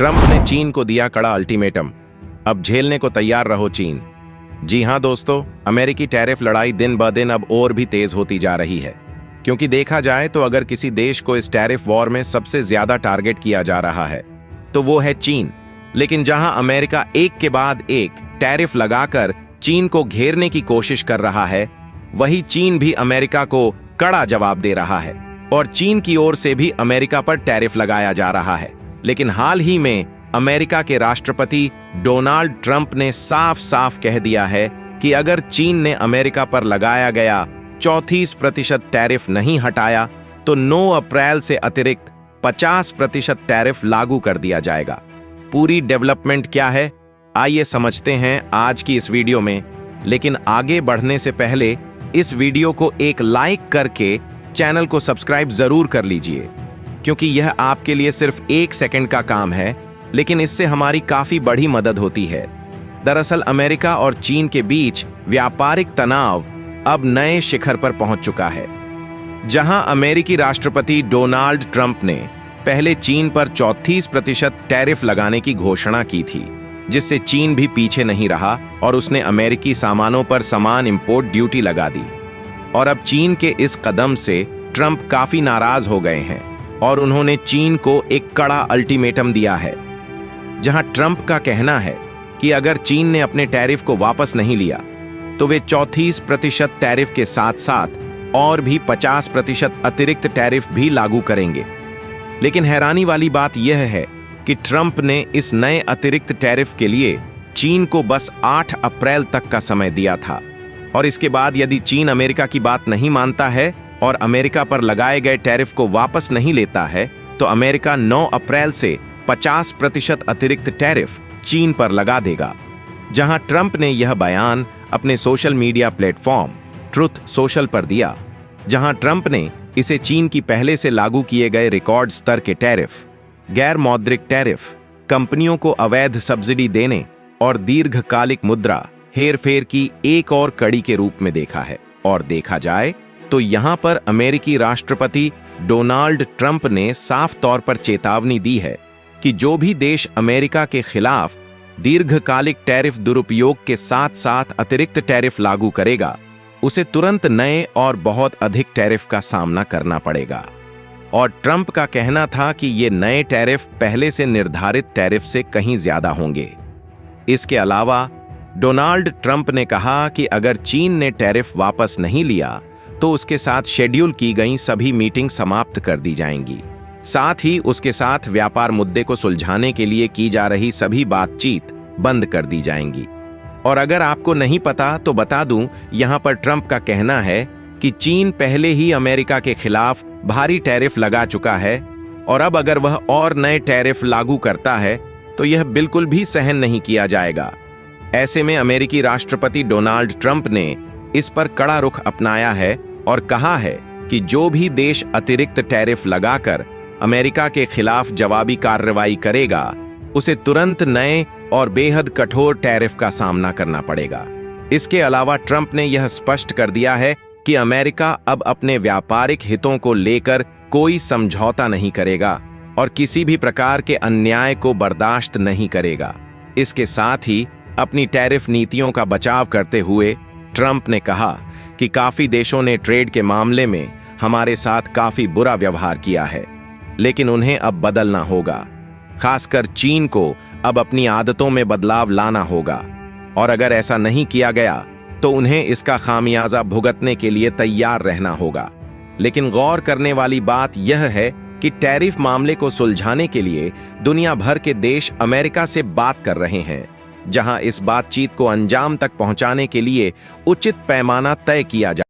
Trump ने चीन को दिया कड़ा अल्टीमेटम, अब झेलने को तैयार रहो चीन। जी हां दोस्तों, अमेरिकी टैरिफ लड़ाई दिन ब दिन अब और भी तेज होती जा रही है, क्योंकि देखा जाए तो अगर किसी देश को इस टैरिफ वॉर में सबसे ज्यादा टारगेट किया जा रहा है तो वो है चीन। लेकिन जहां अमेरिका एक के बाद एक टैरिफ लगाकर चीन को घेरने की कोशिश कर रहा है, वही चीन भी अमेरिका को कड़ा जवाब दे रहा है और चीन की ओर से भी अमेरिका पर टैरिफ लगाया जा रहा है। लेकिन हाल ही में अमेरिका के राष्ट्रपति डोनाल्ड ट्रंप ने साफ साफ कह दिया है कि अगर चीन ने अमेरिका पर लगाया गया 34% टैरिफ नहीं हटाया तो 9 अप्रैल से अतिरिक्त 50% टैरिफ लागू कर दिया जाएगा। पूरी डेवलपमेंट क्या है, आइए समझते हैं आज की इस वीडियो में। लेकिन आगे बढ़ने से पहले इस वीडियो को एक लाइक करके चैनल को सब्सक्राइब जरूर कर लीजिए, क्योंकि यह आपके लिए सिर्फ 1 सेकंड का काम है, लेकिन इससे हमारी काफी बड़ी मदद होती है। दरअसल अमेरिका और चीन के बीच व्यापारिक तनाव अब नए शिखर पर पहुंच चुका है। जहां अमेरिकी राष्ट्रपति डोनाल्ड ट्रंप ने पहले चीन पर 34% टैरिफ लगाने की घोषणा की थी, जिससे चीन भी पीछे नहीं रहा और उसने अमेरिकी सामानों पर समान इंपोर्ट ड्यूटी लगा दी। और अब चीन के इस कदम से ट्रंप काफी नाराज हो गए हैं और उन्होंने चीन को एक कड़ा अल्टीमेटम दिया है, जहां ट्रंप का कहना है कि अगर चीन ने अपने टैरिफ को वापस नहीं लिया तो वे 34% टैरिफ के साथ साथ और भी 50% अतिरिक्त टैरिफ भी लागू करेंगे। लेकिन हैरानी वाली बात यह है कि ट्रंप ने इस नए अतिरिक्त टैरिफ के लिए चीन को बस 8 अप्रैल तक का समय दिया था, और इसके बाद यदि चीन अमेरिका की बात नहीं मानता है और अमेरिका पर लगाए गए टैरिफ को वापस नहीं लेता है तो अमेरिका 9 अप्रैल से 50% अतिरिक्त टैरिफ चीन पर लगा देगा। जहां ट्रंप ने यह बयान अपने social media platform truth social पर दिया, जहां ट्रंप ने इसे चीन की पहले से लागू किए गए रिकॉर्ड स्तर के टैरिफ, गैर मौद्रिक टैरिफ, कंपनियों को अवैध सब्सिडी देने और दीर्घकालिक मुद्रा हेरफेर की एक और कड़ी के रूप में देखा है। और देखा जाए तो यहां पर अमेरिकी राष्ट्रपति डोनाल्ड ट्रंप ने साफ तौर पर चेतावनी दी है कि जो भी देश अमेरिका के खिलाफ दीर्घकालिक टैरिफ दुरुपयोग के साथ साथ अतिरिक्त टैरिफ लागू करेगा, उसे तुरंत नए और बहुत अधिक टैरिफ का सामना करना पड़ेगा। और ट्रंप का कहना था कि ये नए टैरिफ पहले से निर्धारित टैरिफ से कहीं ज्यादा होंगे। इसके अलावा डोनाल्ड ट्रंप ने कहा कि अगर चीन ने टैरिफ वापस नहीं लिया तो उसके साथ शेड्यूल की गई सभी मीटिंग समाप्त कर दी जाएंगी। साथ ही उसके साथ व्यापार मुद्दे को सुलझाने के लिए की जा रही सभी बातचीत बंद कर दी जाएंगी। और अगर आपको नहीं पता तो बता दूं, यहां पर ट्रंप का कहना है कि चीन पहले ही अमेरिका के खिलाफ भारी टैरिफ लगा चुका है और अब अगर वह और नए टैरिफ लागू करता है तो यह बिल्कुल भी सहन नहीं किया जाएगा। ऐसे में अमेरिकी राष्ट्रपति डोनाल्ड ट्रंप ने इस पर कड़ा रुख अपनाया है और कहा है कि जो भी देश अतिरिक्त टैरिफ लगाकर अमेरिका के खिलाफ जवाबी कार्रवाई करेगा, उसे तुरंत नए और बेहद कठोर टैरिफ का सामना करना पड़ेगा। इसके अलावा ट्रंप ने यह स्पष्ट कर दिया है कि अमेरिका अब अपने व्यापारिक हितों को लेकर कोई समझौता नहीं करेगा और किसी भी प्रकार के अन्याय को बर्दाश्त नहीं करेगा। इसके साथ ही अपनी टैरिफ नीतियों का बचाव करते हुए ट्रंप ने कहा कि काफी देशों ने ट्रेड के मामले में हमारे साथ काफी बुरा व्यवहार किया है, लेकिन उन्हें अब बदलना होगा। खासकर चीन को अब अपनी आदतों में बदलाव लाना होगा, और अगर ऐसा नहीं किया गया तो उन्हें इसका खामियाजा भुगतने के लिए तैयार रहना होगा। लेकिन गौर करने वाली बात यह है कि टैरिफ मामले को सुलझाने के लिए दुनिया भर के देश अमेरिका से बात कर रहे हैं, जहां इस बातचीत को अंजाम तक पहुंचाने के लिए उचित पैमाना तय किया जा